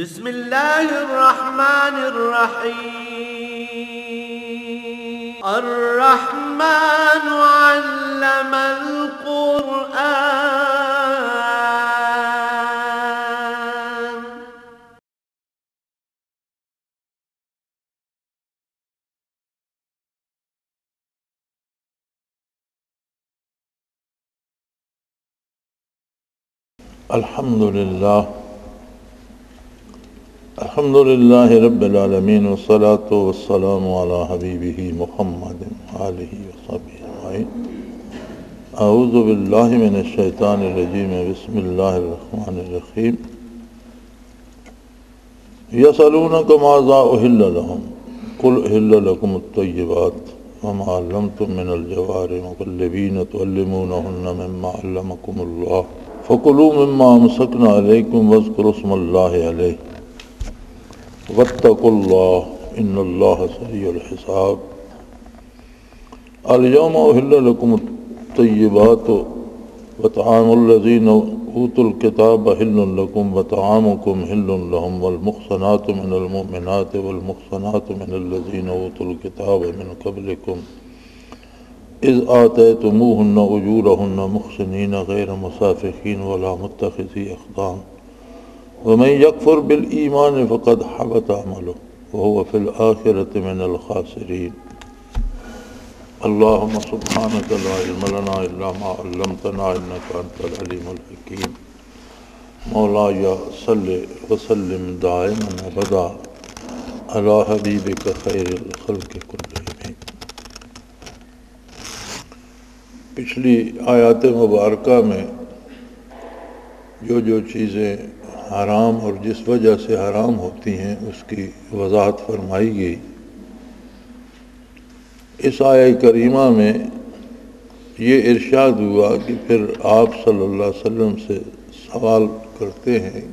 بسم الله الرحمن الرحيم الرحمن علم القرآن الحمد لله رب العالمين والصلاة والسلام على حبيبه محمد وآله وصحبه أجمعين. أعوذ بالله من الشيطان الرجيم. بسم الله الرحمن الرحيم. يسألونك ماذا أحل لهم قل أحل لكم الطيبات وما علمتم من الجوارح مكلبين تعلمونهن مما علمكم الله فكلوا مما أمسكنا عليكم واذكروا اسم الله عليه واتقوا الله إن الله سريع الحساب. اليوم أحل لكم الطيبات وطعام الذين أوتوا الكتاب حل لكم وطعامكم حل لهم والمحصنات من المؤمنات والمحصنات من الذين أوتوا الكتاب من قبلكم إذ آتيتموهن أجورهن محسنين غير مسافحين ولا متخذي أخدان ومن يكفر بالإيمان فقد حبط عمله وهو في الآخرة من الخاسرين. اللهم سبحانك لا علم لنا إلا ما علمتنا إنك أنت العليم الحكيم. مولاي صل وسلم دائما أبدا على حبيبك خير الخلق كلهم. پچھلی آیات مبارکہ میں جو چیزیں حرام اور جس وجہ سے حرام ہوتی ہیں اس کی وضاحت فرمائی گئی. اس آیہ کریمہ میں یہ ارشاد ہوا کہ پھر آپ صلی اللہ علیہ وسلم سے سوال کرتے ہیں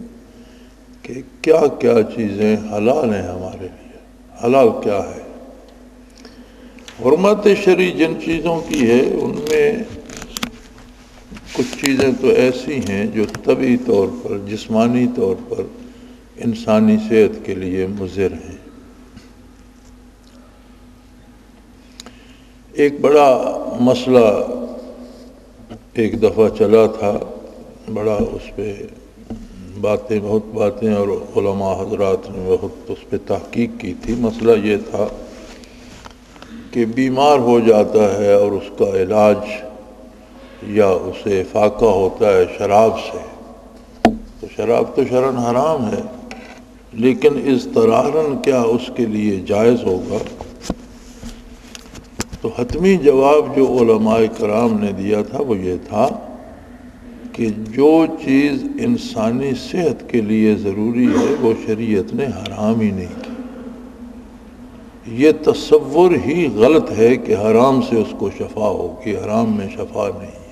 کہ کیا کیا چیزیں حلال ہیں ہمارے لیے، حلال کیا ہے. حرمت شرعی جن چیزوں کی ہے ان میں کچھ چیزیں تو ایسی ہیں جو طبعی طور پر جسمانی طور پر انسانی صحت کے لیے مضر ہیں. ایک بڑا مسئلہ ایک دفعہ چلا تھا، بڑا اس پہ بہت باتیں اور علماء حضرات نے بہت اس پہ تحقیق کی تھی. مسئلہ یہ تھا کہ بیمار ہو جاتا ہے اور اس کا علاج یا اسے فاقہ ہوتا ہے شراب سے، تو شراب تو شرعاً حرام ہے، لیکن اضطراراً کیا اس کے لیے جائز ہوگا؟ تو حتمی جواب جو علماء کرام نے دیا تھا وہ یہ تھا کہ جو چیز انسانی صحت کے لیے ضروری ہے وہ شریعت نے حرام ہی نہیں کی. یہ تصور ہی غلط ہے کہ حرام سے اس کو شفا ہوگی. حرام میں شفا نہیں ہے.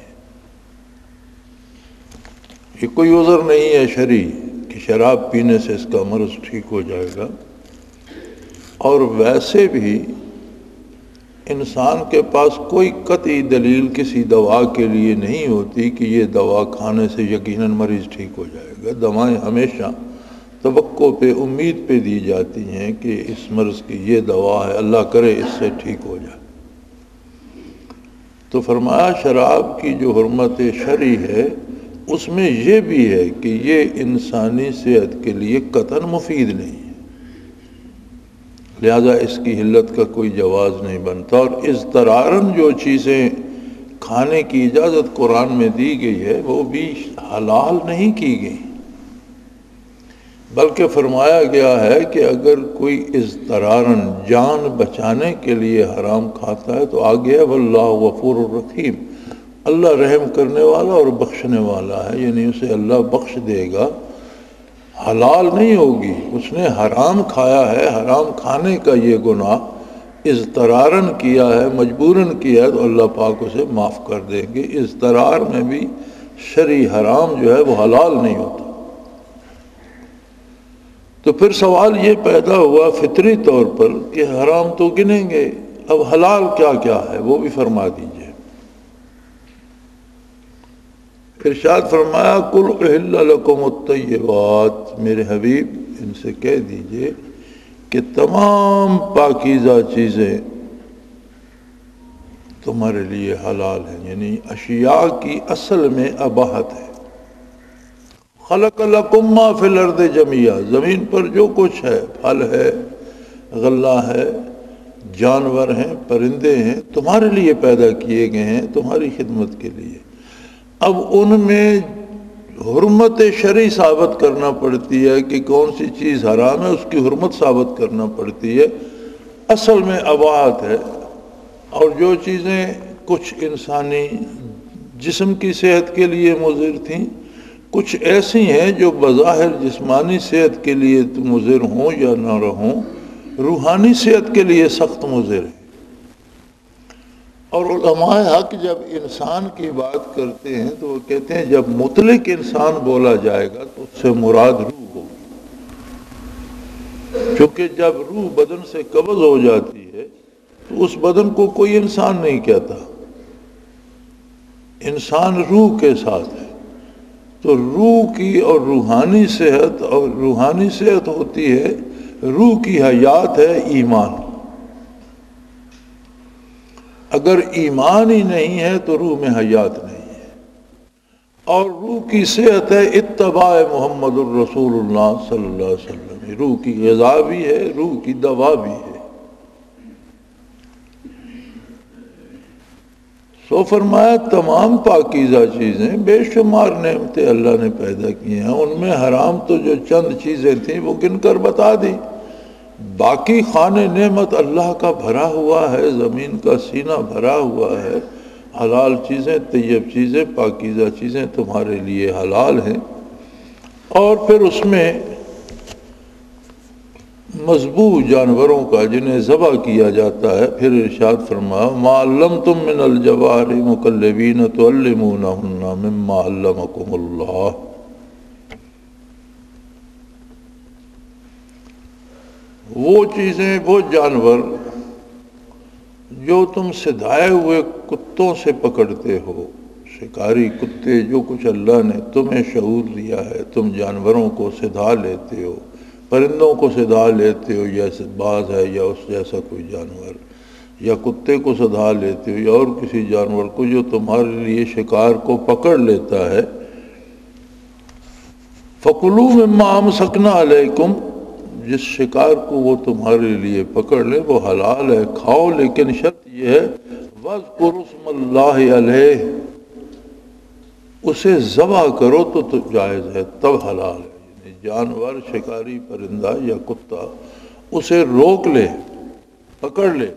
یہ کوئی عذر نہیں ہے شرعی کہ شراب پینے سے اس کا مرض ٹھیک ہو جائے گا. اور ویسے بھی انسان کے پاس کوئی قطعی دلیل کسی دوا کے لیے نہیں ہوتی کہ یہ دوا کھانے سے یقیناً مریض ٹھیک ہو جائے گا. دوائیں ہمیشہ توقع پہ، امید پہ دی جاتی ہیں کہ اس مرض کی یہ دوا ہے، اللہ کرے اس سے ٹھیک ہو جائے. تو فرمایا شراب کی جو حرمت شرعی ہے اس میں یہ بھی ہے کہ یہ انسانی صحت کے لیے قطعاً مفید نہیں ہے، لہذا اس کی حلت کا کوئی جواز نہیں بنتا. اور اضطراراً جو چیزیں کھانے کی اجازت قرآن میں دی گئی ہے وہ بھی حلال نہیں کی گئی، بلکہ فرمایا گیا ہے کہ اگر کوئی اضطراراً جان بچانے کے لیے حرام کھاتا ہے تو آگے ہے واللہ غفور الرحیم، اللہ رحم کرنے والا اور بخشنے والا ہے، یعنی اسے اللہ بخش دے گا. حلال نہیں ہوگی، اس نے حرام کھایا ہے، حرام کھانے کا یہ گناہ اضطراراً کیا ہے، مجبوراً کیا ہے، تو اللہ پاک اسے معاف کر دیں گے. اضطرار میں بھی شرعی حرام جو ہے وہ حلال نہیں ہوتا. تو پھر سوال یہ پیدا ہوا فطری طور پر کہ حرام تو گنیں گے، اب حلال کیا کیا ہے وہ بھی فرما دیجئے. پھر ارشاد فرمایا کل احل لکم الطیبات، میرے حبیب ان سے کہہ دیجئے کہ تمام پاکیزہ چیزیں تمہارے لیے حلال ہیں، یعنی اشیاء کی اصل میں اباحت ہے۔ خلق لکم ما فی الارض جمیعا، زمین پر جو کچھ ہے، پھل ہے، غلہ ہے، جانور ہیں، پرندے ہیں، تمہارے لیے پیدا کیے گئے ہیں، تمہاری خدمت کے لیے۔ اب ان میں حرمت شرعی ثابت کرنا پڑتی ہے کہ کون سی چیز حرام ہے، اس کی حرمت ثابت کرنا پڑتی ہے، اصل میں اباحت ہے۔ اور جو چیزیں کچھ انسانی جسم کی صحت کے لیے مضر تھیں، کچھ ایسی ہیں جو بظاہر جسمانی صحت کے لیے مضر ہوں یا نہ رہوں، روحانی صحت کے لیے سخت مضر ہیں۔ اور علماء حق جب انسان کی بات کرتے ہیں تو وہ کہتے ہیں جب مطلق انسان بولا جائے گا تو اس سے مراد روح ہوگی، چونکہ جب روح بدن سے قبض ہو جاتی ہے تو اس بدن کو کوئی انسان نہیں کہتا، انسان روح کے ساتھ ہے۔ تو روح کی اور روحانی صحت، اور روحانی صحت ہوتی ہے، روح کی حیات ہے ایمان۔ اگر ایمان ہی نہیں ہے تو روح میں حیات نہیں ہے۔ اور روح کی صحت ہے اتباع محمد الرسول اللہ صلی اللہ علیہ وسلم، روح کی غذا بھی ہے، روح کی دوا بھی ہے۔ سو فرمایا تمام پاکیزہ چیزیں، بے شمار نعمتیں اللہ نے پیدا کی ہیں، ان میں حرام تو جو چند چیزیں تھیں وہ گن کر بتا دی، باقی خانے نعمت اللہ کا بھرا ہوا ہے، زمین کا سینہ بھرا ہوا ہے، حلال چیزیں، طیب چیزیں، پاکیزہ چیزیں تمہارے لیے حلال ہیں۔ اور پھر اس میں مذبوح جانوروں کا جنہیں ذبح کیا جاتا ہے، پھر ارشاد فرمایا ما علمتم من الجوارح مکلبین تعلمونہن مما علمکم اللہ۔ وہ چیزیں، وہ جانور جو تم سدھائے ہوئے کتوں سے پکڑتے ہو، شکاری کتے، جو کچھ اللہ نے تمہیں شعور دیا ہے، تم جانوروں کو سدھا لیتے ہو، پرندوں کو سدھا لیتے ہو، یا باز ہے یا اس جیسا کوئی جانور، یا کتے کو سدھا لیتے ہو، یا اور کسی جانور کو جو تمہارے لیے شکار کو پکڑ لیتا ہے، فَكُلُوا مِمَّا أَمْسَكْنَا عَلَيْكُمْ، جس شکار کو وہ تمہارے لیے پکڑ لے وہ حلال ہے، کھاؤ، لیکن شرط یہ ہے وَاذْكُرُوا اسْمَ اللَّهِ عَلَيْهِ، اسے ذبح کرو تو جائز ہے، تب حلال ہے۔ یعنی جانور، شکاری پرندہ یا کتا، اسے روک لے، پکڑ لے،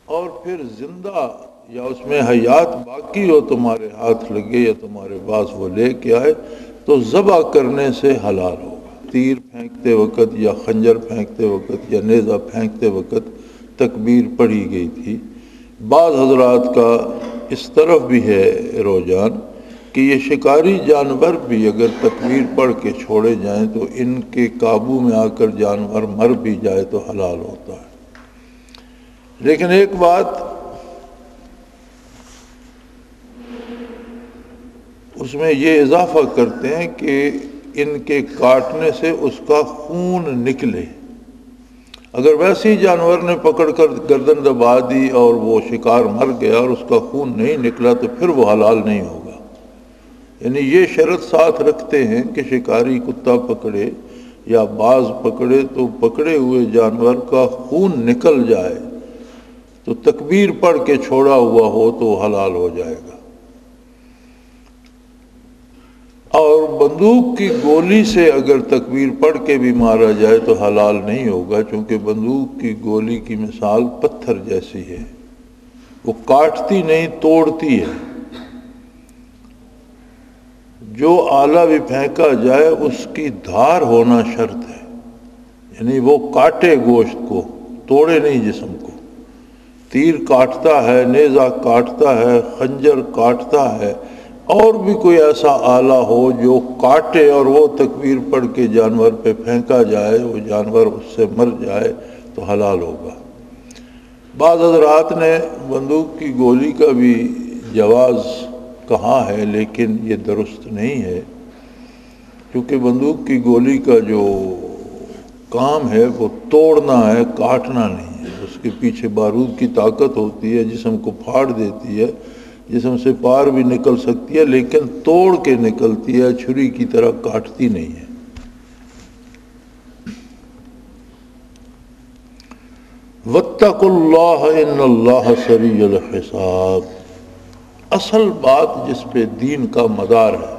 اور پھر زندہ یا اس میں حیات باقی ہو، تمہارے ہاتھ لگے یا تمہارے پاس وہ لے کے آئے تو ذبح کرنے سے حلال ہوگا۔ تیر پھینکتے وقت یا خنجر پھینکتے وقت یا نیزہ پھینکتے وقت تکبیر پڑھی گئی تھی۔ بعض حضرات کا اس طرف بھی ہے رجحان کہ یہ شکاری جانور بھی اگر تکبیر پڑھ کے چھوڑے جائیں تو ان کے قابو میں آ کر جانور مر بھی جائے تو حلال ہوتا ہے۔ لیکن ایک بات اس میں یہ اضافہ کرتے ہیں کہ ان کے کاٹنے سے اس کا خون نکلے۔ اگر ویسے ہی جانور نے پکڑ کر گردن دبا دی اور وہ شکار مر گیا اور اس کا خون نہیں نکلا تو پھر وہ حلال نہیں ہوگا۔ یعنی یہ شرط ساتھ رکھتے ہیں کہ شکاری کتا پکڑے یا باز پکڑے تو پکڑے ہوئے جانور کا خون نکل جائے تو تکبیر پڑھ کے چھوڑا ہوا ہو تو حلال ہو جائے گا۔ اور بندوق کی گولی سے اگر تکبیر پڑھ کے بھی مارا جائے تو حلال نہیں ہوگا، چونکہ بندوق کی گولی کی مثال پتھر جیسی ہے، وہ کاٹتی نہیں توڑتی ہے۔ جو آلہ بھی پھینکا جائے اس کی دھار ہونا شرط ہے، یعنی وہ کاٹے گوشت کو، توڑے نہیں جسم کو۔ تیر کاٹتا ہے، نیزہ کاٹتا ہے، خنجر کاٹتا ہے، اور بھی کوئی ایسا آلہ ہو جو کاٹے اور وہ تکبیر پڑھ کے جانور پہ پھینکا جائے، وہ جانور اس سے مر جائے تو حلال ہوگا۔ بعض حضرات نے بندوق کی گولی کا بھی جواز کہا ہے، لیکن یہ درست نہیں ہے، کیونکہ بندوق کی گولی کا جو کام ہے وہ توڑنا ہے، کاٹنا نہیں ہے۔ اس کے پیچھے بارود کی طاقت ہوتی ہے، جسم کو پھاڑ دیتی ہے، جسم سے پار بھی نکل سکتی ہے، لیکن توڑ کے نکلتی ہے، چھری کی طرح کاٹتی نہیں ہے۔ وَاتَّقُوا اللَّهَ إِنَّ اللَّهَ سَرِيعُ الْحِسَابِ، اصل بات جس پہ دین کا مدار ہے،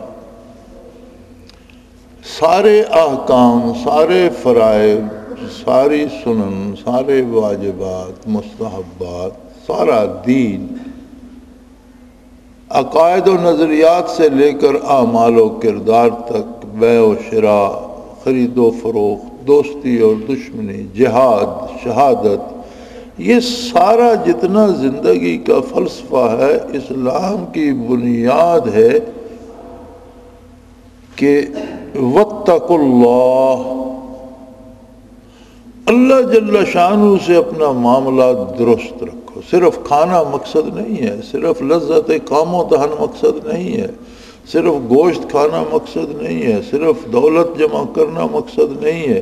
سارے احکام، سارے فرائض، ساری سنن، سارے واجبات، مستحبات، سارا دین عقائد و نظریات سے لے کر اعمال و کردار تک، بیع و شراء، خرید و فروخت، دوستی اور دشمنی، جہاد، شہادت، یہ سارا جتنا زندگی کا فلسفہ ہے، اسلام کی بنیاد ہے کہ واتقوا اللہ، اللہ جل شانہ سے اپنا معاملہ درست رکھو۔ صرف کھانا مقصد نہیں ہے، صرف لذت کام و دہن مقصد نہیں ہے، صرف گوشت کھانا مقصد نہیں ہے، صرف دولت جمع کرنا مقصد نہیں ہے،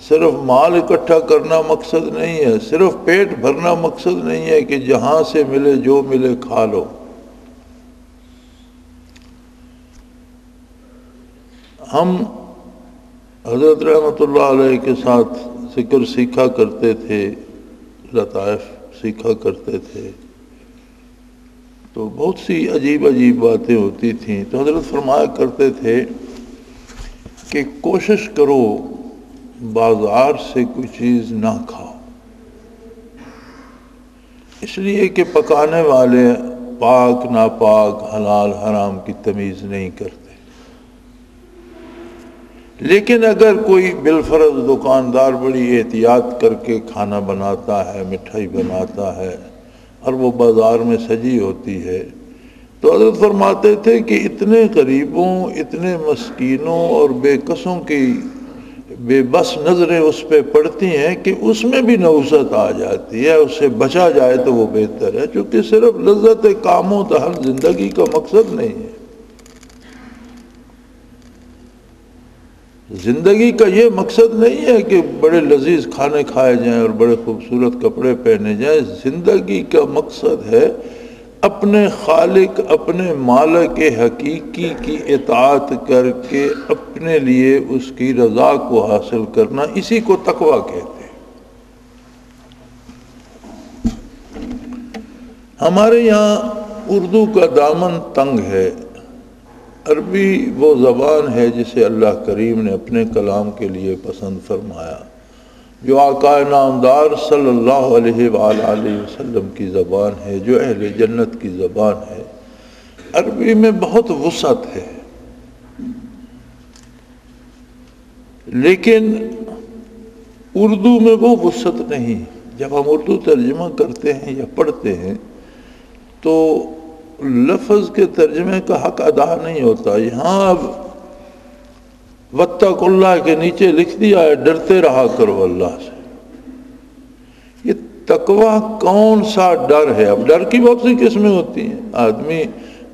صرف مال اکٹھا کرنا مقصد نہیں ہے، صرف پیٹ بھرنا مقصد نہیں ہے کہ جہاں سے ملے جو ملے کھا لو۔ ہم حضرت رحمۃ اللہ علیہ کے ساتھ ذکر سیکھا کرتے تھے، لطائف سیکھا کرتے تھے، تو بہت سی عجیب عجیب باتیں ہوتی تھیں۔ تو حضرت فرمایا کرتے تھے کہ کوشش کرو بازار سے کوئی چیز نہ کھاؤ، اس لیے کہ پکانے والے پاک ناپاک، حلال حرام کی تمیز نہیں کرتے۔ لیکن اگر کوئی بالفرض دکاندار بڑی احتیاط کر کے کھانا بناتا ہے، مٹھائی بناتا ہے، اور وہ بازار میں سجی ہوتی ہے، تو حضرت فرماتے تھے کہ اتنے غریبوں، اتنے مسکینوں اور بے کسوں کی بے بس نظریں اس پہ پڑتی ہیں کہ اس میں بھی نحوست آ جاتی ہے، اس سے بچا جائے تو وہ بہتر ہے، چونکہ صرف لذت کام و دہن زندگی کا مقصد نہیں ہے۔ زندگی کا یہ مقصد نہیں ہے کہ بڑے لذیذ کھانے کھائے جائیں اور بڑے خوبصورت کپڑے پہنے جائیں۔ زندگی کا مقصد ہے اپنے خالق، اپنے مالک حقیقی کی اطاعت کر کے اپنے لیے اس کی رضا کو حاصل کرنا، اسی کو تقویٰ کہتے ہیں۔ ہمارے یہاں اردو کا دامن تنگ ہے۔ عربی وہ زبان ہے جسے اللہ کریم نے اپنے کلام کے لیے پسند فرمایا، جو آقا نامدار صلی اللہ علیہ وآلہ وسلم کی زبان ہے، جو اہل جنت کی زبان ہے۔ عربی میں بہت وسعت ہے، لیکن اردو میں وہ وسعت نہیں۔ جب ہم اردو ترجمہ کرتے ہیں یا پڑھتے ہیں تو لفظ کے ترجمے کا حق ادا نہیں ہوتا۔ یہاں اب واتقوا اللہ کے نیچے لکھ دیا ہے ڈرتے رہا کرو اللہ سے۔ یہ تقویٰ کون سا ڈر ہے؟ اب ڈر کی بہت سی قسمیں ہوتی ہیں۔ آدمی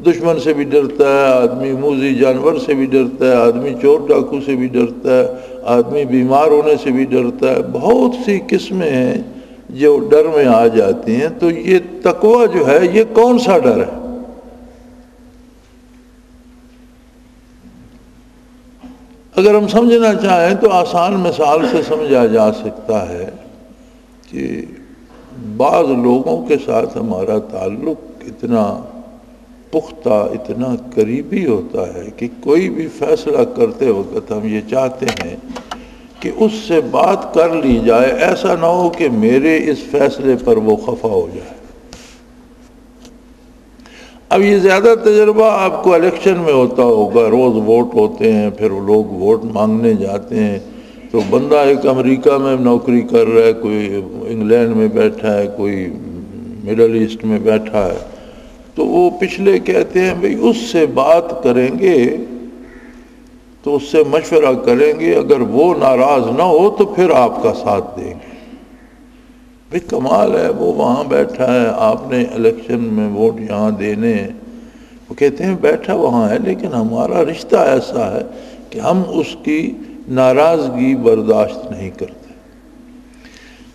دشمن سے بھی ڈرتا ہے، آدمی موذی جانور سے بھی ڈرتا ہے، آدمی چور ڈاکو سے بھی ڈرتا ہے، آدمی بیمار ہونے سے بھی ڈرتا ہے۔ بہت سی قسمیں ہیں جو ڈر میں آ جاتی ہیں۔ تو یہ تقویٰ جو ہے یہ کون سا ڈر ہے؟ اگر ہم سمجھنا چاہیں تو آسان مثال سے سمجھا جا سکتا ہے کہ بعض لوگوں کے ساتھ ہمارا تعلق اتنا پختہ، اتنا قریبی ہوتا ہے کہ کوئی بھی فیصلہ کرتے وقت ہم یہ چاہتے ہیں کہ اس سے بات کر لی جائے، ایسا نہ ہو کہ میرے اس فیصلے پر وہ خفا ہو جائے۔ اب یہ زیادہ تجربہ آپ کو الیکشن میں ہوتا ہوگا، روز ووٹ ہوتے ہیں، پھر لوگ ووٹ مانگنے جاتے ہیں، تو بندہ ایک امریکہ میں نوکری کر رہا ہے، کوئی انگلینڈ میں بیٹھا ہے، کوئی مڈل ایسٹ میں بیٹھا ہے، تو وہ پچھلے کہتے ہیں بھئی اس سے بات کریں گے تو اس سے مشورہ کریں گے، اگر وہ ناراض نہ ہو تو پھر آپ کا ساتھ دیں گے۔ بھئی کمال ہے، وہ وہاں بیٹھا ہے، آپ نے الیکشن میں ووٹ یہاں دینے ہیں، وہ کہتے ہیں بیٹھا وہاں ہے، لیکن ہمارا رشتہ ایسا ہے کہ ہم اس کی ناراضگی برداشت نہیں کرتے۔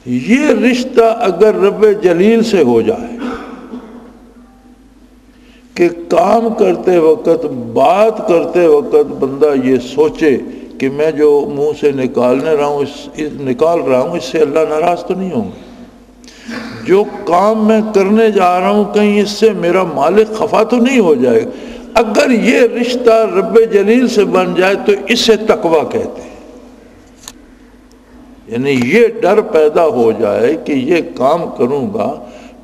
یہ رشتہ اگر رب جلیل سے ہو جائے کہ کام کرتے وقت، بات کرتے وقت بندہ یہ سوچے کہ میں جو منہ سے نکال رہا ہوں اس سے اللہ ناراض تو نہیں ہوں گے، جو کام میں کرنے جا رہا ہوں کہیں اس سے میرا مالک خفا تو نہیں ہو جائے گا۔ اگر یہ رشتہ رب جلیل سے بن جائے تو اسے تقویٰ کہتے ہیں، یعنی یہ ڈر پیدا ہو جائے کہ یہ کام کروں گا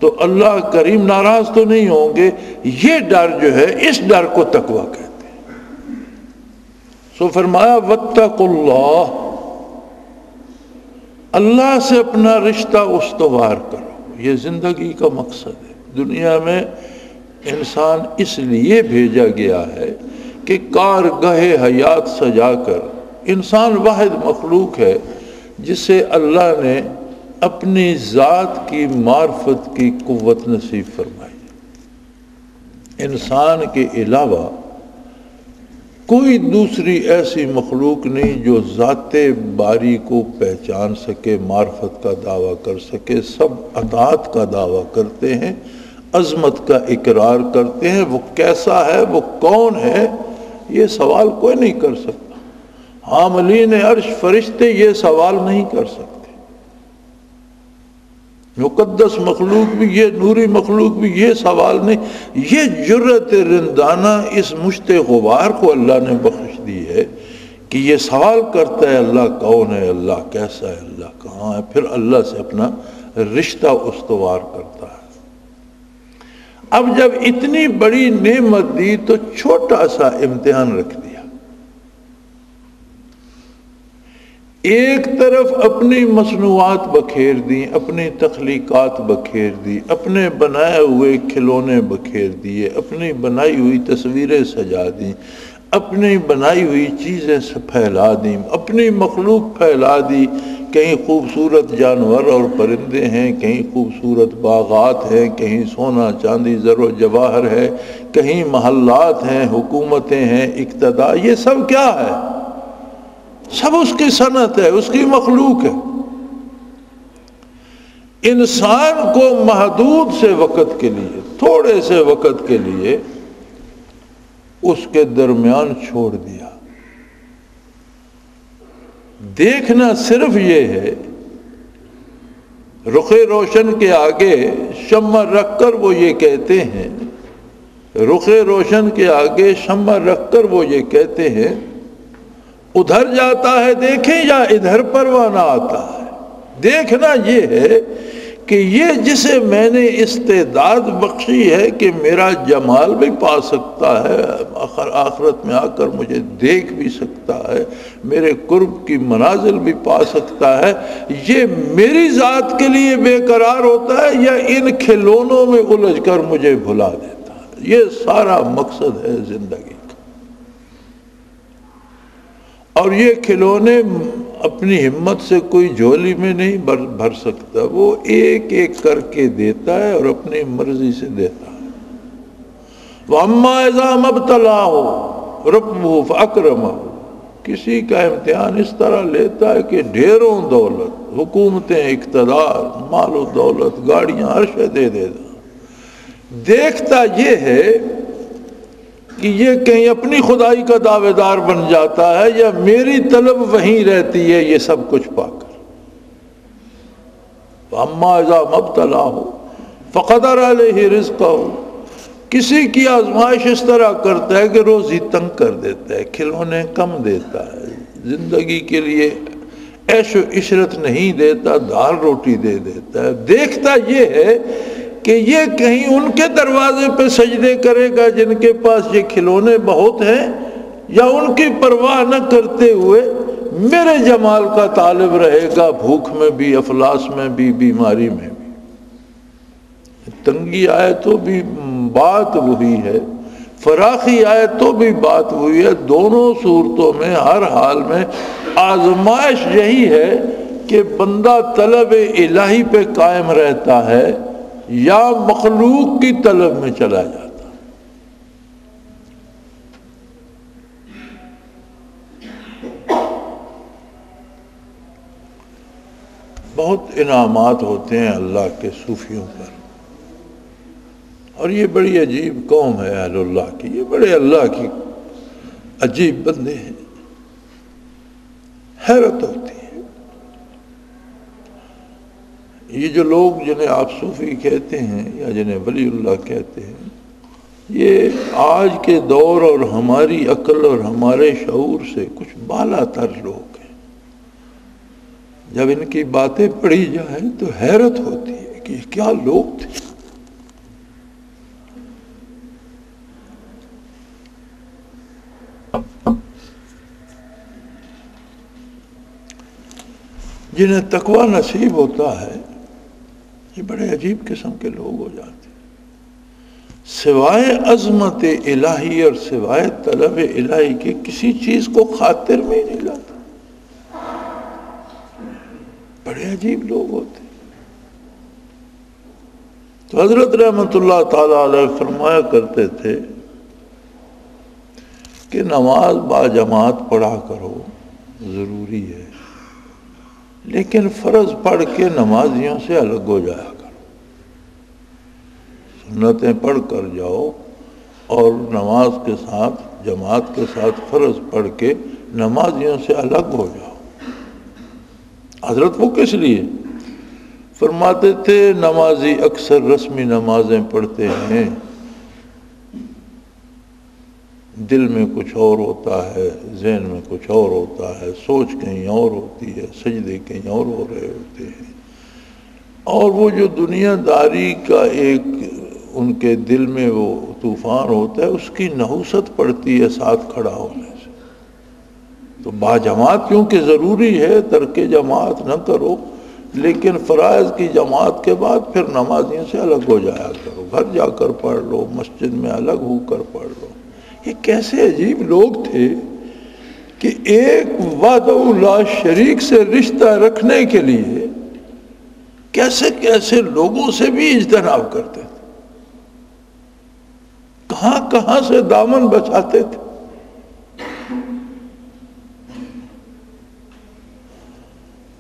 تو اللہ کریم ناراض تو نہیں ہوں گے، یہ ڈر جو ہے اس ڈر کو تقویٰ کہتے ہیں۔ سو فرمایا واتقوا اللہ، اللہ سے اپنا رشتہ استوار کرو۔ یہ زندگی کا مقصد ہے۔ دنیا میں انسان اس لیے بھیجا گیا ہے کہ کارگاہ حیات سجا کر، انسان واحد مخلوق ہے جسے اللہ نے اپنی ذات کی معرفت کی قوت نصیب فرمائی۔ انسان کے علاوہ کوئی دوسری ایسی مخلوق نہیں جو ذات باری کو پہچان سکے، معرفت کا دعویٰ کر سکے۔ سب اطاعت کا دعویٰ کرتے ہیں، عظمت کا اقرار کرتے ہیں۔ وہ کیسا ہے، وہ کون ہے، یہ سوال کوئی نہیں کر سکتا۔ حاملین عرش فرشتے یہ سوال نہیں کر سکتے۔ مقدس مخلوق بھی، یہ نوری مخلوق بھی یہ سوال نہیں۔ یہ جرأت رندانہ اس مشت غبار کو اللہ نے بخش دی ہے کہ یہ سوال کرتا ہے اللہ کون ہے، اللہ کیسا ہے، اللہ کہاں ہے، پھر اللہ سے اپنا رشتہ استوار کرتا ہے۔ اب جب اتنی بڑی نعمت دی تو چھوٹا سا امتحان رکھ دیا۔ ایک طرف اپنی مصنوعات بکھیر دیں، اپنی تخلیقات بکھیر دی، اپنے بنائے ہوئے کھلونے بکھیر دیے، اپنی بنائی ہوئی تصویریں سجا دیں، اپنی بنائی ہوئی چیزیں پھیلا دیں، اپنی مخلوق پھیلا دی۔ کہیں خوبصورت جانور اور پرندے ہیں، کہیں خوبصورت باغات ہیں، کہیں سونا چاندی زر و جواہر ہے، کہیں محلات ہیں، حکومتیں ہیں، اقتدار، یہ سب کیا ہے؟ سب اس کی صنعت ہے، اس کی مخلوق ہے۔ انسان کو محدود سے وقت کے لیے، تھوڑے سے وقت کے لیے اس کے درمیان چھوڑ دیا۔ دیکھنا صرف یہ ہے، رخ روشن کے آگے شمع رکھ کر وہ یہ کہتے ہیں، رخ روشن کے آگے شمع رکھ کر وہ یہ کہتے ہیں ادھر جاتا ہے دیکھیں یا ادھر پروانہ آتا ہے۔ دیکھنا یہ ہے کہ یہ جسے میں نے استعداد بخشی ہے کہ میرا جمال بھی پا سکتا ہے، آخرت میں آ کر مجھے دیکھ بھی سکتا ہے، میرے قرب کی منازل بھی پا سکتا ہے، یہ میری ذات کے لیے بے قرار ہوتا ہے یا ان کھلونوں میں الجھ کر مجھے بھلا دیتا ہے۔ یہ سارا مقصد ہے زندگی کا۔ اور یہ کھلونے اپنی ہمت سے کوئی جھولی میں نہیں بھر سکتا، وہ ایک ایک کر کے دیتا ہے اور اپنی مرضی سے دیتا ہے۔ وَأَمَّا إِذَا مَا ابْتَلَاهُ رَبُّهُ فَأَكْرَمَهُ، کسی کا امتحان اس طرح لیتا ہے کہ ڈھیروں دولت، حکومتیں، اقتدار، مال و دولت، گاڑیاں، عرش دے دیتا، دیکھتا یہ ہے کہ یہ کہیں اپنی خدائی کا دعوے دار بن جاتا ہے یا میری طلب وہیں رہتی ہے یہ سب کچھ پا کر۔ وَأَمَّا إِذَا مَا ابْتَلَاهُ فَقَدَرَ عَلَيْهِ رِزْقَهُ، کسی کی آزمائش اس طرح کرتا ہے کہ روزی تنگ کر دیتا ہے، کھلونے کم دیتا ہے، زندگی کے لیے عیش و عشرت نہیں دیتا، دال روٹی دے دیتا ہے۔ دیکھتا یہ ہے کہ یہ کہیں ان کے دروازے پہ سجدے کرے گا جن کے پاس یہ کھلونے بہت ہیں، یا ان کی پرواہ نہ کرتے ہوئے میرے جمال کا طالب رہے گا، بھوک میں بھی، افلاس میں بھی، بیماری میں بھی۔ تنگی آئے تو بھی بات وہی ہے، فراخی آئے تو بھی بات وہی ہے۔ دونوں صورتوں میں ہر حال میں آزمائش یہی ہے کہ بندہ طلب الہی پہ قائم رہتا ہے یا مخلوق کی طلب میں چلا جاتا۔ بہت انعامات ہوتے ہیں اللہ کے صوفیوں پر، اور یہ بڑی عجیب قوم ہے اہل اللہ کی، یہ بڑے اللہ کی عجیب بندے ہیں، حیرت ہوتی ہے۔ یہ جو لوگ جنہیں آپ صوفی کہتے ہیں یا جنہیں ولی اللہ کہتے ہیں، یہ آج کے دور اور ہماری عقل اور ہمارے شعور سے کچھ بالا تر لوگ ہیں۔ جب ان کی باتیں پڑھی جائیں تو حیرت ہوتی ہے کہ یہ کیا لوگ تھے۔ جنہیں تقوی نصیب ہوتا ہے یہ بڑے عجیب قسم کے لوگ ہو جاتے ہیں، سوائے عظمت الہی اور سوائے طلب الہی کے کسی چیز کو خاطر میں ہی نہیں لاتا، بڑے عجیب لوگ ہوتے ہیں۔ تو حضرت رحمت اللہ تعالی علیہ فرمایا کرتے تھے کہ نماز با جماعت پڑھا کرو، ضروری ہے، لیکن فرض پڑھ کے نمازیوں سے الگ ہو جایا کرو، سنتیں پڑھ کر جاؤ اور نماز کے ساتھ جماعت کے ساتھ فرض پڑھ کے نمازیوں سے الگ ہو جاؤ۔ حضرت وہ کس لیے فرماتے تھے؟ نمازی اکثر رسمی نمازیں پڑھتے ہیں، دل میں کچھ اور ہوتا ہے، ذہن میں کچھ اور ہوتا ہے، سوچ کہیں اور ہوتی ہے، سجدے کہیں اور ہو رہے ہوتے ہیں، اور وہ جو دنیا داری کا ایک ان کے دل میں وہ طوفان ہوتا ہے، اس کی نحوست پڑتی ہے ساتھ کھڑا ہونے سے۔ تو با جماعت کیونکہ ضروری ہے، ترک جماعت نہ کرو، لیکن فرائض کی جماعت کے بعد پھر نمازیوں سے الگ ہو جایا کرو، گھر جا کر پڑھ لو، مسجد میں الگ ہو کر پڑھ لو۔ یہ کیسے عجیب لوگ تھے کہ ایک وحدہ لا شریک سے رشتہ رکھنے کے لیے کیسے کیسے لوگوں سے بھی اجتناب کرتے تھے، کہاں کہاں سے دامن بچاتے تھے۔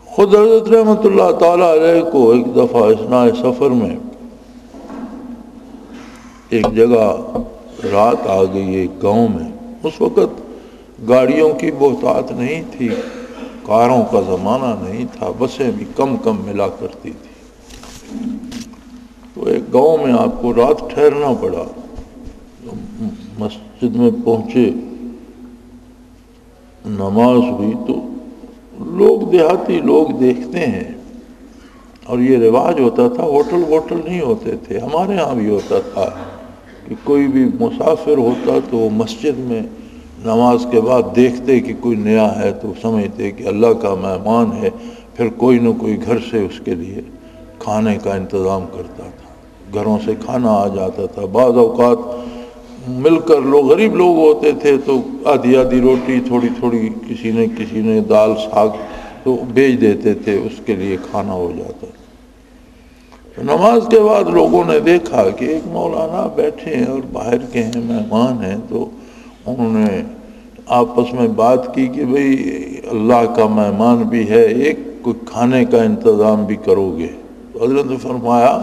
خود حضرت رحمت اللہ تعالی علیہ کو ایک دفعہ اثناء سفر میں ایک جگہ رات آ گئی ایک گاؤں میں، اس وقت گاڑیوں کی بہتات نہیں تھی، کاروں کا زمانہ نہیں تھا، بسیں بھی کم کم ملا کرتی تھی، تو ایک گاؤں میں آپ کو رات ٹھہرنا پڑا۔ مسجد میں پہنچے، نماز ہوئی تو لوگ دیہاتی لوگ دیکھتے ہیں، اور یہ رواج ہوتا تھا، ہوٹل نہیں ہوتے تھے، ہمارے ہاں بھی ہوتا تھا کہ کوئی بھی مسافر ہوتا تو وہ مسجد میں نماز کے بعد دیکھتے کہ کوئی نیا ہے تو سمجھتے کہ اللہ کا مہمان ہے، پھر کوئی نہ کوئی گھر سے اس کے لیے کھانے کا انتظام کرتا تھا، گھروں سے کھانا آ جاتا تھا۔ بعض اوقات مل کر لوگ غریب لوگ ہوتے تھے تو آدھی آدھی روٹی، تھوڑی تھوڑی کسی نے دال ساگ تو بیچ دیتے تھے، اس کے لیے کھانا ہو جاتا تھا۔ نماز کے بعد لوگوں نے دیکھا کہ ایک مولانا بیٹھے ہیں اور باہر کے ہیں، مہمان ہیں، تو انہوں نے آپس میں بات کی کہ بھئی اللہ کا مہمان بھی ہے، ایک کوئی کھانے کا انتظام بھی کرو گے؟ تو حضرت نے فرمایا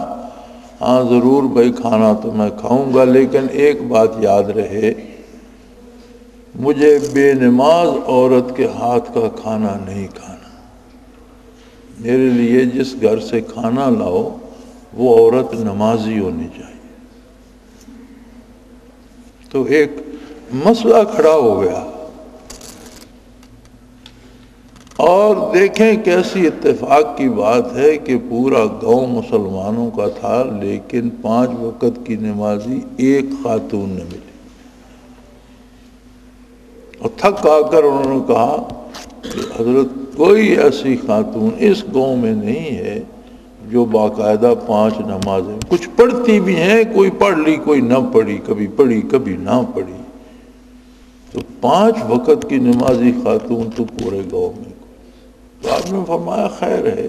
ہاں ضرور بھائی، کھانا تو میں کھاؤں گا، لیکن ایک بات یاد رہے، مجھے بے نماز عورت کے ہاتھ کا کھانا نہیں کھانا، میرے لیے جس گھر سے کھانا لاؤ وہ عورت نمازی ہونی چاہیے۔ تو ایک مسئلہ کھڑا ہو گیا، اور دیکھیں کیسی اتفاق کی بات ہے کہ پورا گاؤں مسلمانوں کا تھا، لیکن 5 وقت کی نمازی ایک خاتون نے ملی، اور تھک آ کر انہوں نے کہا کہ حضرت کوئی ایسی خاتون اس گاؤں میں نہیں ہے جو باقاعدہ 5 نمازیں، کچھ پڑھتی بھی ہیں، کوئی پڑھ لی کوئی نہ پڑھی، کبھی پڑھی کبھی نہ پڑھی، تو 5 وقت کی نمازی خاتون تو پورے گاؤں میں۔ تو آپ نے فرمایا خیر ہے،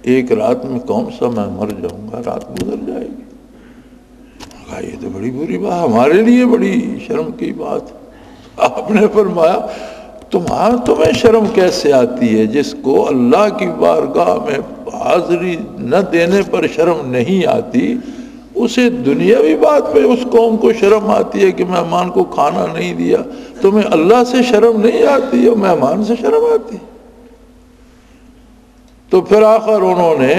ایک رات میں کون سا میں مر جاؤں گا، رات گزر جائے گی۔ کہا یہ تو بڑی بری بات، ہمارے لیے بڑی شرم کی بات۔ آپ نے فرمایا تمہیں شرم کیسے آتی ہے؟ جس کو اللہ کی بارگاہ میں حاضری نہ دینے پر شرم نہیں آتی، اسے دنیاوی بات پہ اس قوم کو شرم آتی ہے کہ مہمان کو کھانا نہیں دیا، تمہیں اللہ سے شرم نہیں آتی اور مہمان سے شرم آتی؟ تو پھر آخر انہوں نے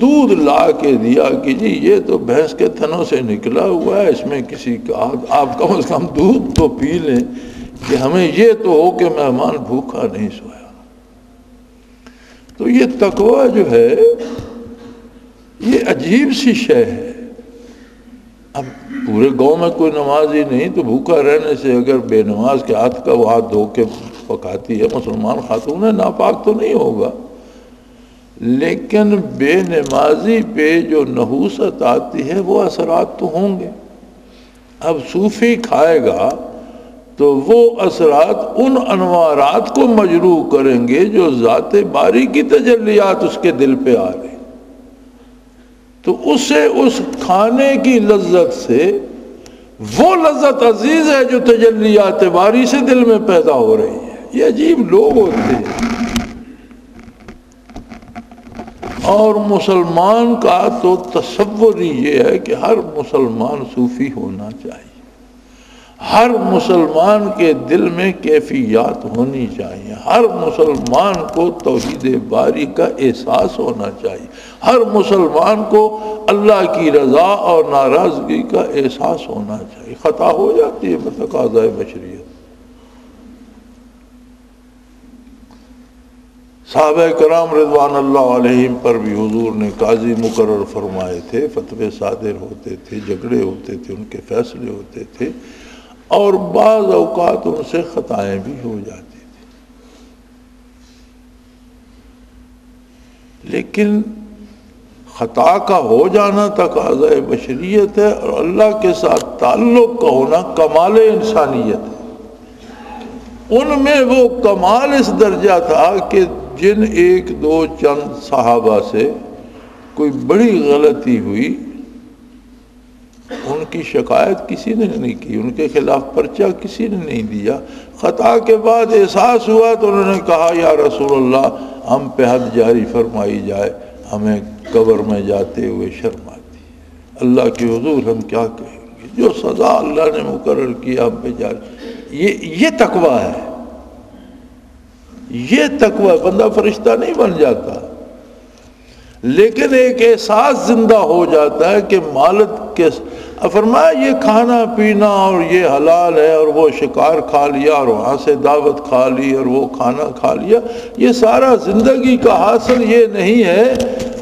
دودھ لا کے دیا کہ جی یہ تو بھینس کے تھنوں سے نکلا ہوا ہے، اس میں کسی کا آپ کم از کم دودھ تو پی لیں کہ ہمیں یہ تو ہو کہ مہمان بھوکا نہیں سویا۔ تو یہ تقویٰ جو ہے یہ عجیب سی شے ہے۔ اب پورے گاؤں میں کوئی نمازی نہیں تو بھوکا رہنے سے اگر بے نماز کے ہاتھ کا وہ ہاتھ دھو کے پکاتی ہے مسلمان خاتون ہے، ناپاک تو نہیں ہوگا، لیکن بے نمازی پہ جو نحوست آتی ہے وہ اثرات تو ہوں گے۔ اب صوفی کھائے گا تو وہ اثرات ان انوارات کو مجروح کریں گے جو ذات باری کی تجلیات اس کے دل پہ آ رہے، تو اسے اس کھانے کی لذت سے وہ لذت عزیز ہے جو تجلیات باری سے دل میں پیدا ہو رہی ہے۔ یہ عجیب لوگ ہوتے ہیں۔ اور مسلمان کا تو تصور ہی یہ ہے کہ ہر مسلمان صوفی ہونا چاہیے، ہر مسلمان کے دل میں کیفیات ہونی چاہیے، ہر مسلمان کو توحید باری کا احساس ہونا چاہیے، ہر مسلمان کو اللہ کی رضا اور ناراضگی کا احساس ہونا چاہیے۔ خطا ہو جاتی ہے بتقاضۂ بشریت۔ صحابہ کرام رضوان اللہ علیہم پر بھی حضور نے قاضی مقرر فرمائے تھے، فتوے صادر ہوتے تھے، جھگڑے ہوتے تھے، ان کے فیصلے ہوتے تھے، اور بعض اوقات ان سے خطائیں بھی ہو جاتی تھی، لیکن خطا کا ہو جانا تقاضۂ بشریت ہے، اور اللہ کے ساتھ تعلق کا ہونا کمال انسانیت ہے۔ ان میں وہ کمال اس درجہ تھا کہ جن ایک دو چند صحابہ سے کوئی بڑی غلطی ہوئی، ان کی شکایت کسی نے نہیں کی، ان کے خلاف پرچہ کسی نے نہیں دیا۔ خطا کے بعد احساس ہوا تو انہوں نے کہا یا رسول اللہ ہم پہ حد جاری فرمائی جائے، ہمیں قبر میں جاتے ہوئے شرم آتی ہے، اللہ کے حضور ہم کیا کہیں گے، جو سزا اللہ نے مقرر کیا ہم پہ جاری۔ یہ تقویٰ ہے، یہ تقویٰ۔ بندہ فرشتہ نہیں بن جاتا، لیکن ایک احساس زندہ ہو جاتا ہے کہ مالت کے فرمایا یہ کھانا پینا اور یہ حلال ہے، اور وہ شکار کھا لیا اور وہاں سے دعوت کھا لی اور وہ کھانا کھا لیا، یہ سارا زندگی کا حاصل یہ نہیں ہے۔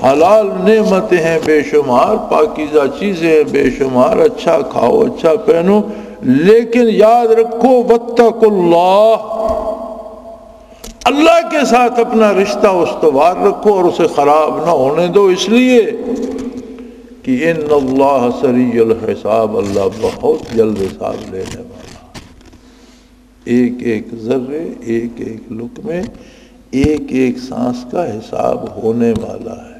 حلال نعمتیں ہیں بے شمار، پاکیزہ چیزیں ہیں بے شمار، اچھا کھاؤ اچھا پہنو، لیکن یاد رکھو واتقوا اللہ، اللہ کے ساتھ اپنا رشتہ استوار رکھو اور اسے خراب نہ ہونے دو، اس لیے کہ ان اللہ سریع الحساب، اللہ بہت جلد حساب لینے والا، ایک ایک ذرے، ایک ایک لقمے، ایک ایک سانس کا حساب ہونے والا ہے۔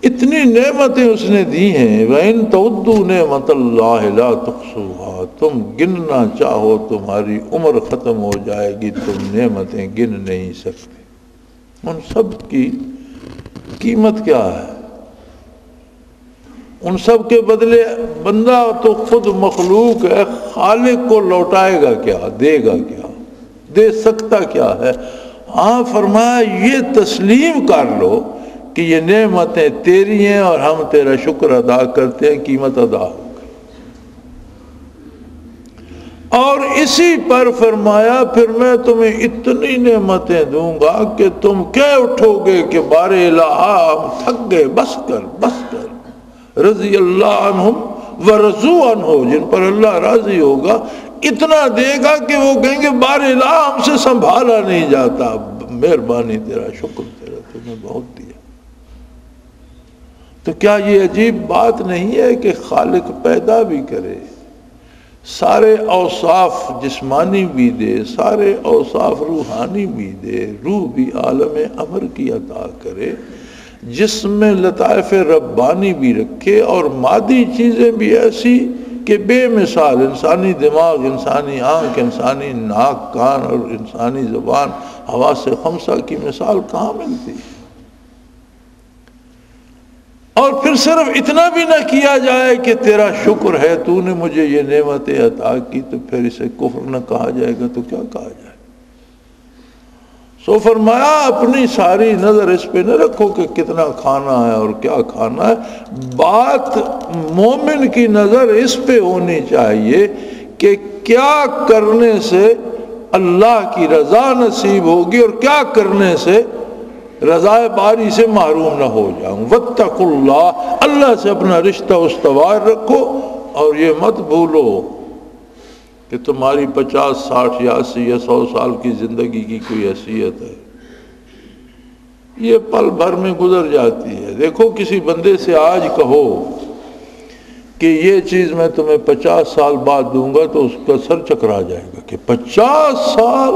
اتنی نعمتیں اس نے دی ہیں، وَإِن تَعُدُّوا نِعْمَتَ اللَّهِ لَا تُحْصُوهَا، تم گننا چاہو تمہاری عمر ختم ہو جائے گی، تم نعمتیں گن نہیں سکتے۔ ان سب کی قیمت کیا ہے؟ ان سب کے بدلے بندہ تو خود مخلوق ہے، خالق کو لوٹائے گا کیا، دے گا کیا، دے سکتا کیا ہے؟ ہاں فرمایا یہ تسلیم کر لو کہ یہ نعمتیں تیری ہیں اور ہم تیرا شکر ادا کرتے ہیں، قیمت ادا ہو گئی۔ اور اسی پر فرمایا پھر میں تمہیں اتنی نعمتیں دوں گا کہ تم کہہ اٹھو گے کہ بار الہ ہم تھک گئے، بس کر بس کر۔ رضی اللہ عنہم ورضوا عنہ، جن پر اللہ راضی ہوگا اتنا دے گا کہ وہ کہیں گے بار الہ ہم سے سنبھالا نہیں جاتا، مہربانی تیرا، شکر تیرا، تمہیں بہت دیا۔ تو کیا یہ عجیب بات نہیں ہے کہ خالق پیدا بھی کرے، سارے اوصاف جسمانی بھی دے، سارے اوصاف روحانی بھی دے، روح بھی عالم امر کی عطا کرے، جسم میں لطائف ربانی بھی رکھے، اور مادی چیزیں بھی ایسی کہ بے مثال انسانی دماغ، انسانی آنکھ، انسانی ناک کان اور انسانی زبان، حواس خمسہ کی مثال کہاں ملتی؟ اور پھر صرف اتنا بھی نہ کیا جائے کہ تیرا شکر ہے، تو نے مجھے یہ نعمتیں عطا کی، تو پھر اسے کفر نہ کہا جائے گا تو کیا کہا جائے؟ سو فرمایا اپنی ساری نظر اس پہ نہ رکھو کہ کتنا کھانا ہے اور کیا کھانا ہے، بات مومن کی نظر اس پہ ہونی چاہیے کہ کیا کرنے سے اللہ کی رضا نصیب ہوگی اور کیا کرنے سے رضا باری سے محروم نہ ہو جاؤں۔ واتقوا اللہ، اللہ سے اپنا رشتہ استوار رکھو اور یہ مت بھولو کہ تمہاری 50 60 یا 80 یا 100 سال کی زندگی کی کوئی حیثیت ہے، یہ پل بھر میں گزر جاتی ہے۔ دیکھو کسی بندے سے آج کہو کہ یہ چیز میں تمہیں 50 سال بعد دوں گا تو اس کا سر چکرا جائے گا کہ 50 سال،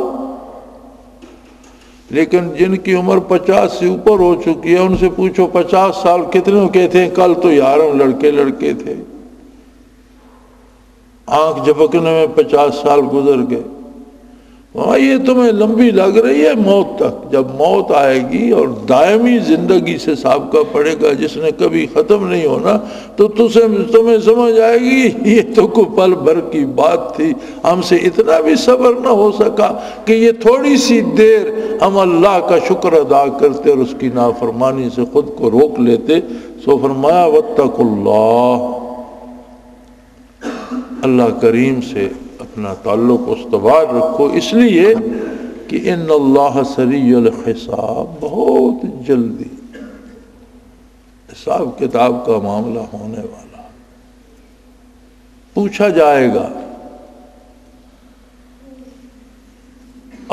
لیکن جن کی عمر 50 سے اوپر ہو چکی ہے ان سے پوچھو 50 سال کتنے کہتے ہیں کل تو یار ہم لڑکے تھے، آنکھ جھپکنے میں 50 سال گزر گئے۔ یہ تمہیں لمبی لگ رہی ہے موت تک، جب موت آئے گی اور دائمی زندگی سے سابقہ پڑے گا جس نے کبھی ختم نہیں ہونا، تو تمہیں سمجھ آئے گی یہ تو کوئی پل بھر کی بات تھی، ہم سے اتنا بھی صبر نہ ہو سکا کہ یہ تھوڑی سی دیر ہم اللہ کا شکر ادا کرتے اور اس کی نافرمانی سے خود کو روک لیتے۔ سو فرمایا واتقوا اللہ، اللہ کریم سے اپنا تعلق استوار رکھو، اس لیے کہ ان اللہ سریع الحساب، بہت جلدی حساب کتاب کا معاملہ ہونے والا، پوچھا جائے گا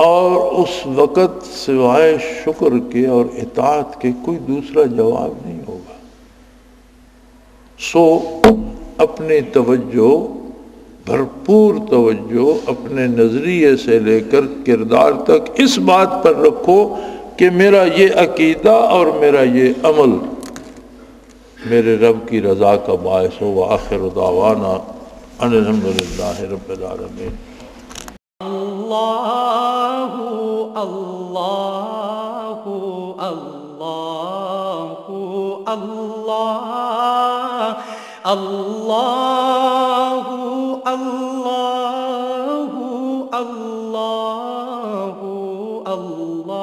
اور اس وقت سوائے شکر کے اور اطاعت کے کوئی دوسرا جواب نہیں ہوگا۔ سو اپنی توجہ، بھرپور توجہ اپنے نظریے سے لے کر کردار تک اس بات پر رکھو کہ میرا یہ عقیدہ اور میرا یہ عمل میرے رب کی رضا کا باعث ہو۔ وآخر دعوانا ان الحمدللہ رب العالمین۔ اللہ اللہ اللہ اللہ اللہ اللہ اللہ اللہ۔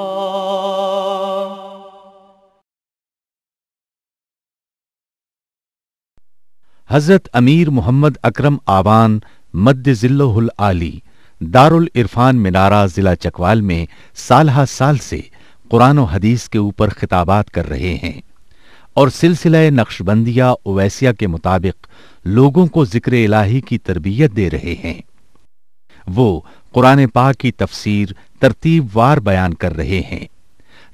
حضرت امیر محمد اکرم آوان مد ظلہ العالی دارالعرفان منارہ ضلع چکوال میں سالہ سال سے قرآن و حدیث کے اوپر خطابات کر رہے ہیں اور سلسلہ نقشبندیہ اویسیہ کے مطابق لوگوں کو ذکر الہی کی تربیت دے رہے ہیں۔ وہ قرآن پاک کی تفسیر ترتیب وار بیان کر رہے ہیں۔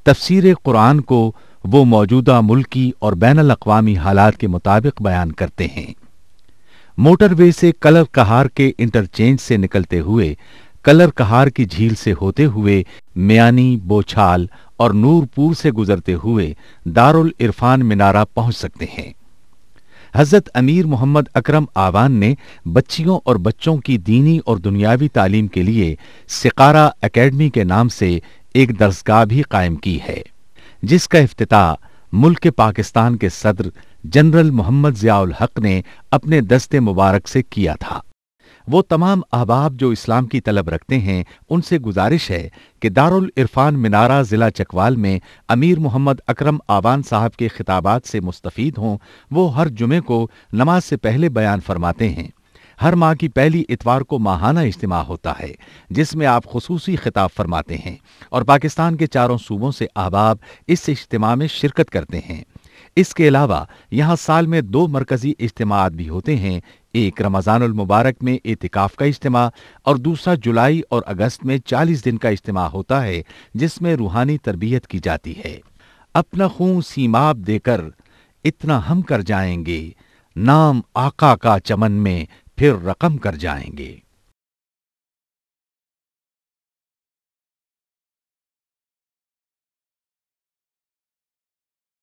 تفسیر قرآن کو وہ موجودہ ملکی اور بین الاقوامی حالات کے مطابق بیان کرتے ہیں۔ موٹر وے سے کلر کہار کے انٹرچینج سے نکلتے ہوئے کلر کہار کی جھیل سے ہوتے ہوئے میانی، بوچھال اور نورپور سے گزرتے ہوئے دارالعرفان منارہ پہنچ سکتے ہیں۔ حضرت امیر محمد اکرم آوان نے بچیوں اور بچوں کی دینی اور دنیاوی تعلیم کے لیے سقارہ اکیڈمی کے نام سے ایک درسگاہ بھی قائم کی ہے، جس کا افتتاح ملک پاکستان کے صدر جنرل محمد ضیاء الحق نے اپنے دست مبارک سے کیا تھا۔ وہ تمام احباب جو اسلام کی طلب رکھتے ہیں ان سے گزارش ہے کہ دارالعرفان منارہ ضلع چکوال میں امیر محمد اکرم آوان صاحب کے خطابات سے مستفید ہوں۔ وہ ہر جمعے کو نماز سے پہلے بیان فرماتے ہیں۔ ہر ماہ کی پہلی اتوار کو ماہانہ اجتماع ہوتا ہے جس میں آپ خصوصی خطاب فرماتے ہیں اور پاکستان کے چاروں صوبوں سے احباب اس اجتماع میں شرکت کرتے ہیں۔ اس کے علاوہ یہاں سال میں 2 مرکزی اجتماعات بھی ہوتے ہیں، ایک رمضان المبارک میں اعتکاف کا اجتماع اور دوسرا جولائی اور اگست میں 40 دن کا اجتماع ہوتا ہے جس میں روحانی تربیت کی جاتی ہے۔ اپنا خون سیماب دے کر اتنا ہم کر جائیں گے، نام آقا کا چمن میں پھر رقم کر جائیں گے۔